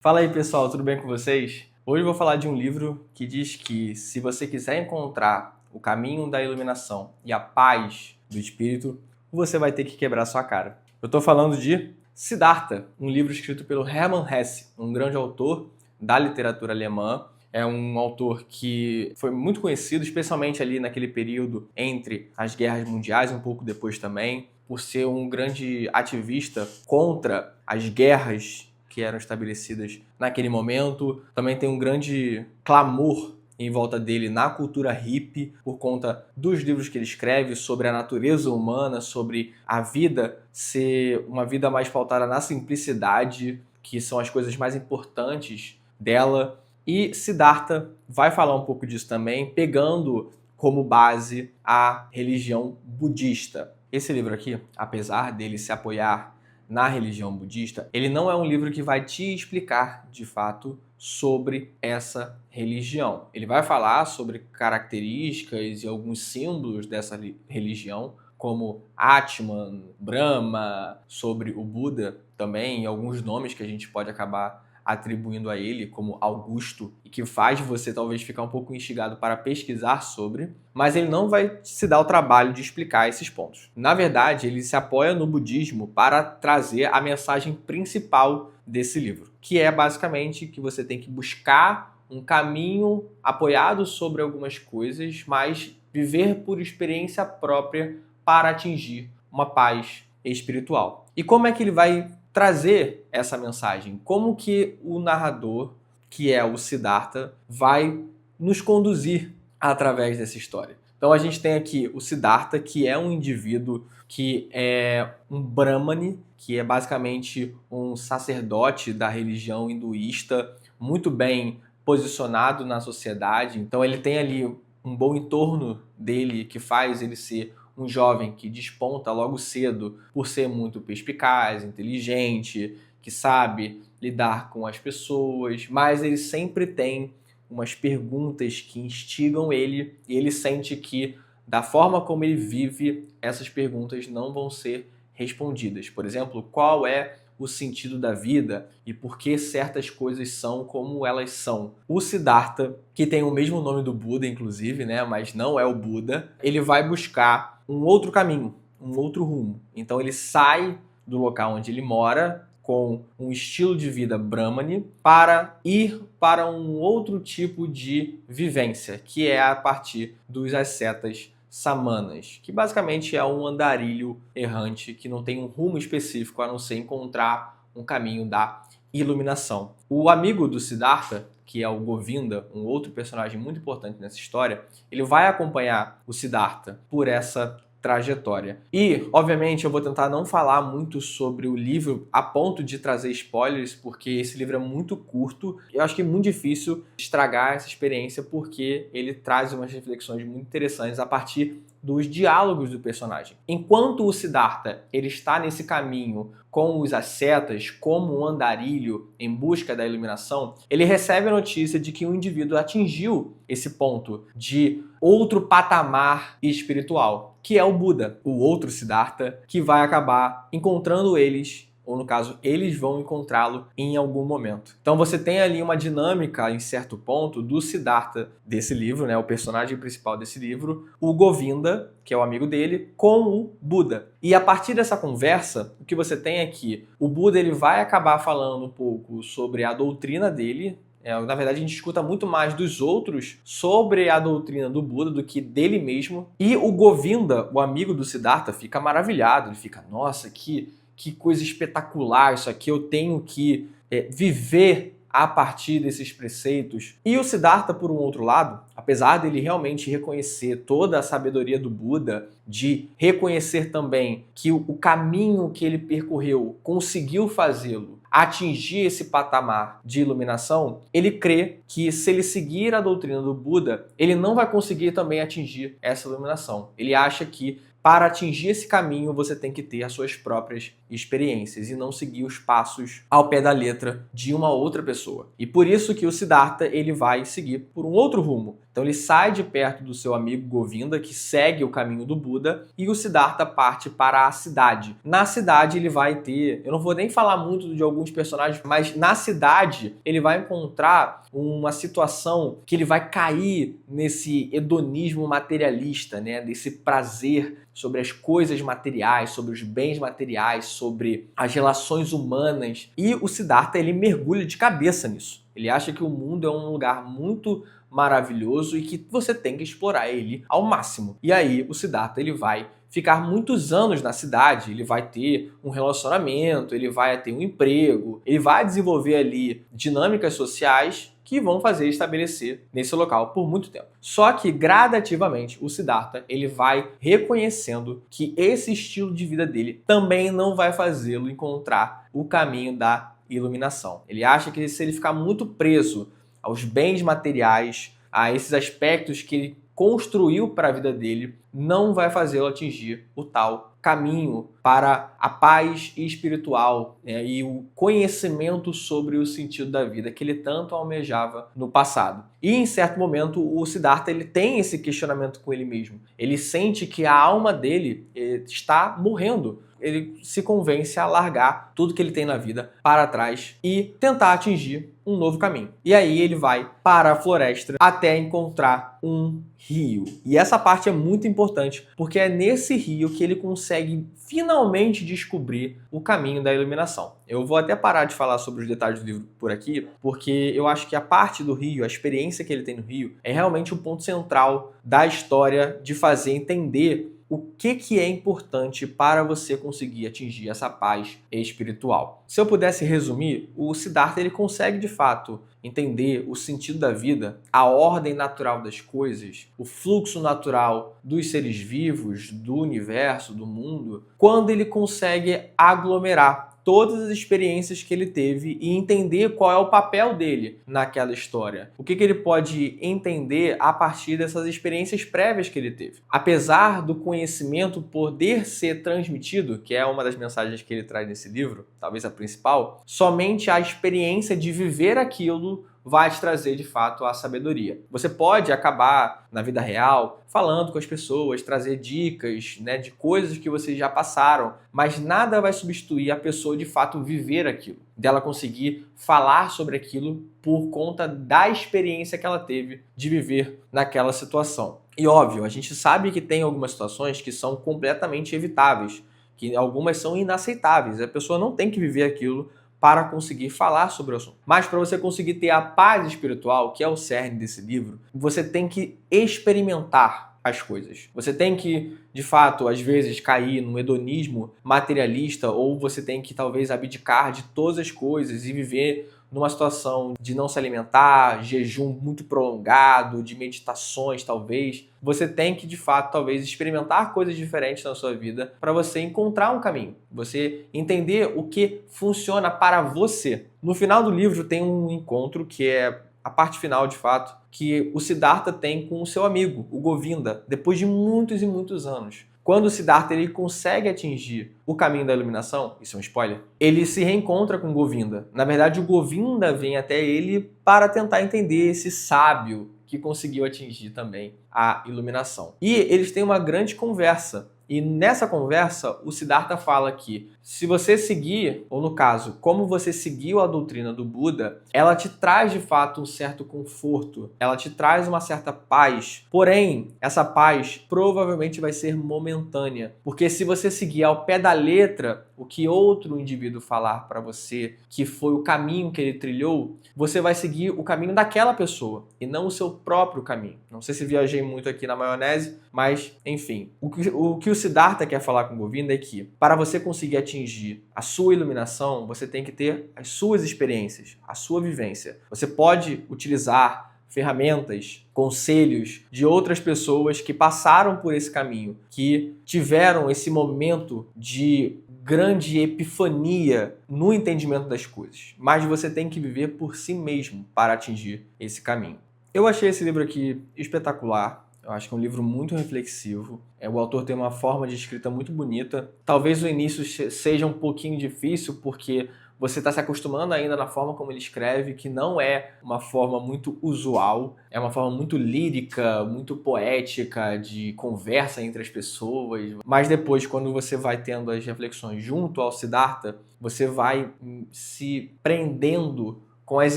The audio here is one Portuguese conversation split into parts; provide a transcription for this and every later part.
Fala aí pessoal, tudo bem com vocês? Hoje eu vou falar de um livro que diz que se você quiser encontrar o caminho da iluminação e a paz do espírito, você vai ter que quebrar sua cara. Eu estou falando de Siddhartha, um livro escrito pelo Hermann Hesse, um grande autor da literatura alemã. É um autor que foi muito conhecido, especialmente ali naquele período entre as guerras mundiais, um pouco depois também, por ser um grande ativista contra as guerras que eram estabelecidas naquele momento. Também tem um grande clamor em volta dele na cultura hippie, por conta dos livros que ele escreve sobre a natureza humana, sobre a vida ser uma vida mais pautada na simplicidade, que são as coisas mais importantes dela. E Siddhartha vai falar um pouco disso também, pegando como base a religião budista. Esse livro aqui, apesar dele se apoiar na religião budista, ele não é um livro que vai te explicar, de fato, sobre essa religião. Ele vai falar sobre características e alguns símbolos dessa religião, como Atman, Brahma, sobre o Buda também, e alguns nomes que a gente pode acabar atribuindo a ele, como Augusto, e que faz você talvez ficar um pouco instigado para pesquisar sobre, mas ele não vai se dar o trabalho de explicar esses pontos. Na verdade, ele se apoia no budismo para trazer a mensagem principal desse livro, que é basicamente que você tem que buscar um caminho apoiado sobre algumas coisas, mas viver por experiência própria para atingir uma paz espiritual. E como é que ele vai trazer essa mensagem? Como que o narrador, que é o Siddhartha, vai nos conduzir através dessa história? Então a gente tem aqui o Siddhartha, que é um indivíduo que é um Brahmane, que é basicamente um sacerdote da religião hinduísta, muito bem posicionado na sociedade. Então ele tem ali um bom entorno dele que faz ele ser um jovem que desponta logo cedo por ser muito perspicaz, inteligente, que sabe lidar com as pessoas, mas ele sempre tem umas perguntas que instigam ele e ele sente que, da forma como ele vive, essas perguntas não vão ser respondidas. Por exemplo, qual é o sentido da vida e por que certas coisas são como elas são. O Siddhartha, que tem o mesmo nome do Buda, inclusive, né, mas não é o Buda, ele vai buscar um outro caminho, um outro rumo. Então ele sai do local onde ele mora com um estilo de vida Brahmane para ir para um outro tipo de vivência, que é a partir dos ascetas samanas, que basicamente é um andarilho errante que não tem um rumo específico a não ser encontrar um caminho da iluminação. O amigo do Siddhartha, que é o Govinda, um outro personagem muito importante nessa história, ele vai acompanhar o Siddhartha por essa trajetória. E, obviamente, eu vou tentar não falar muito sobre o livro a ponto de trazer spoilers, porque esse livro é muito curto. Eu acho que é muito difícil estragar essa experiência, porque ele traz umas reflexões muito interessantes a partir dos diálogos do personagem. Enquanto o Siddhartha ele está nesse caminho com os ascetas, como um andarilho em busca da iluminação, ele recebe a notícia de que um indivíduo atingiu esse ponto de outro patamar espiritual, que é o Buda, o outro Siddhartha, que vai acabar encontrando eles, ou no caso, eles vão encontrá-lo em algum momento. Então você tem ali uma dinâmica, em certo ponto, do Siddhartha desse livro, né, o personagem principal desse livro, o Govinda, que é o amigo dele, com o Buda. E a partir dessa conversa, o que você tem é que o Buda ele vai acabar falando um pouco sobre a doutrina dele. Na verdade, a gente escuta muito mais dos outros sobre a doutrina do Buda do que dele mesmo. E o Govinda, o amigo do Siddhartha, fica maravilhado. Ele fica, nossa, que coisa espetacular isso aqui, eu tenho que viver a partir desses preceitos. E o Siddhartha, por um outro lado, apesar dele realmente reconhecer toda a sabedoria do Buda, de reconhecer também que o caminho que ele percorreu conseguiu fazê-lo atingir esse patamar de iluminação, ele crê que se ele seguir a doutrina do Buda, ele não vai conseguir também atingir essa iluminação. Ele acha que para atingir esse caminho, você tem que ter as suas próprias experiências e não seguir os passos ao pé da letra de uma outra pessoa. E por isso que o Siddhartha ele vai seguir por um outro rumo. Então ele sai de perto do seu amigo Govinda, que segue o caminho do Buda, e o Siddhartha parte para a cidade. Na cidade ele vai ter, eu não vou nem falar muito de alguns personagens, mas na cidade ele vai encontrar uma situação que ele vai cair nesse hedonismo materialista, né? Desse prazer sobre as coisas materiais, sobre os bens materiais, sobre as relações humanas. E o Siddhartha ele mergulha de cabeça nisso. Ele acha que o mundo é um lugar muito maravilhoso e que você tem que explorar ele ao máximo. E aí o Siddhartha ele vai ficar muitos anos na cidade, ele vai ter um relacionamento, ele vai ter um emprego, ele vai desenvolver ali dinâmicas sociais que vão fazer ele estabelecer nesse local por muito tempo. Só que gradativamente o Siddhartha ele vai reconhecendo que esse estilo de vida dele também não vai fazê-lo encontrar o caminho da iluminação. Ele acha que se ele ficar muito preso aos bens materiais, a esses aspectos que ele construiu para a vida dele, não vai fazê-lo atingir o tal caminho para a paz espiritual, né, e o conhecimento sobre o sentido da vida que ele tanto almejava no passado. E em certo momento o Siddhartha ele tem esse questionamento com ele mesmo. Ele sente que a alma dele está morrendo. Ele se convence a largar tudo que ele tem na vida para trás e tentar atingir um novo caminho. E aí ele vai para a floresta até encontrar um rio. E essa parte é muito importante, porque é nesse rio que ele consegue finalmente descobrir o caminho da iluminação. Eu vou até parar de falar sobre os detalhes do livro por aqui, porque eu acho que a parte do rio, a experiência que ele tem no rio, é realmente o ponto central da história de fazer entender o que é importante para você conseguir atingir essa paz espiritual. Se eu pudesse resumir, o Siddhartha ele consegue de fato entender o sentido da vida, a ordem natural das coisas, o fluxo natural dos seres vivos, do universo, do mundo, quando ele consegue aglomerar todas as experiências que ele teve e entender qual é o papel dele naquela história. O que ele pode entender a partir dessas experiências prévias que ele teve. Apesar do conhecimento poder ser transmitido, que é uma das mensagens que ele traz nesse livro, talvez a principal, somente a experiência de viver aquilo vai te trazer de fato a sabedoria. Você pode acabar na vida real falando com as pessoas, trazer dicas, né, de coisas que vocês já passaram, mas nada vai substituir a pessoa de fato viver aquilo, dela conseguir falar sobre aquilo por conta da experiência que ela teve de viver naquela situação. E óbvio, a gente sabe que tem algumas situações que são completamente evitáveis, que algumas são inaceitáveis, a pessoa não tem que viver aquilo para conseguir falar sobre o assunto. Mas para você conseguir ter a paz espiritual, que é o cerne desse livro, você tem que experimentar as coisas. Você tem que, de fato, às vezes cair num hedonismo materialista, ou você tem que talvez abdicar de todas as coisas e viver numa situação de não se alimentar, jejum muito prolongado, de meditações talvez. Você tem que, de fato, talvez experimentar coisas diferentes na sua vida para você encontrar um caminho. Você entender o que funciona para você. No final do livro tem um encontro que é a parte final, de fato, que o Siddhartha tem com o seu amigo, o Govinda, depois de muitos e muitos anos. Quando o Siddhartha ele consegue atingir o caminho da iluminação, isso é um spoiler, ele se reencontra com o Govinda. Na verdade, o Govinda vem até ele para tentar entender esse sábio que conseguiu atingir também a iluminação. E eles têm uma grande conversa. E nessa conversa, o Siddhartha fala que se você seguir, ou no caso, como você seguiu a doutrina do Buda, ela te traz de fato um certo conforto, ela te traz uma certa paz. Porém, essa paz provavelmente vai ser momentânea, porque se você seguir ao pé da letra o que outro indivíduo falar para você, que foi o caminho que ele trilhou, você vai seguir o caminho daquela pessoa e não o seu próprio caminho. Não sei se viajei muito aqui na maionese, mas enfim. O que o Siddhartha quer falar com o Govinda é que para você conseguir atingir a sua iluminação, você tem que ter as suas experiências, a sua vivência. Você pode utilizar ferramentas, conselhos de outras pessoas que passaram por esse caminho, que tiveram esse momento de grande epifania no entendimento das coisas. Mas você tem que viver por si mesmo para atingir esse caminho. Eu achei esse livro aqui espetacular. É Eu acho que é um livro muito reflexivo. O autor tem uma forma de escrita muito bonita. Talvez o início seja um pouquinho difícil, porque você está se acostumando ainda na forma como ele escreve, que não é uma forma muito usual. É uma forma muito lírica, muito poética, de conversa entre as pessoas. Mas depois, quando você vai tendo as reflexões junto ao Siddhartha, você vai se prendendo com as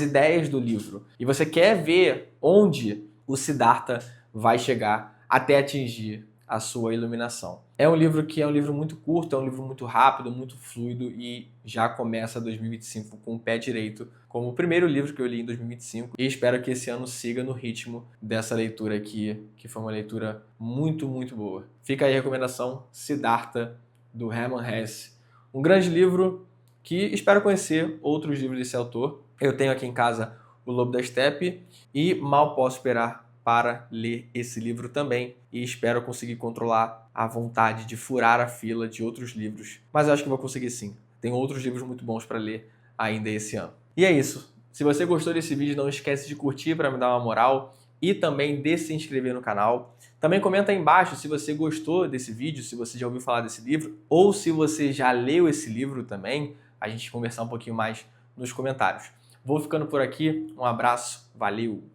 ideias do livro. E você quer ver onde o Siddhartha vai chegar até atingir a sua iluminação. É um livro que é um livro muito curto, é um livro muito rápido, muito fluido e já começa 2025 com o pé direito, como o primeiro livro que eu li em 2025, e espero que esse ano siga no ritmo dessa leitura aqui, que foi uma leitura muito, muito boa. Fica aí a recomendação, Siddhartha, do Hermann Hesse. Um grande livro que espero conhecer outros livros desse autor. Eu tenho aqui em casa O Lobo da Estepe e mal posso esperar para ler esse livro também, e espero conseguir controlar a vontade de furar a fila de outros livros, mas eu acho que vou conseguir sim. Tem outros livros muito bons para ler ainda esse ano. E é isso. Se você gostou desse vídeo, não esquece de curtir para me dar uma moral e também de se inscrever no canal. Também comenta aí embaixo se você gostou desse vídeo, se você já ouviu falar desse livro ou se você já leu esse livro também, a gente conversar um pouquinho mais nos comentários. Vou ficando por aqui, um abraço, valeu!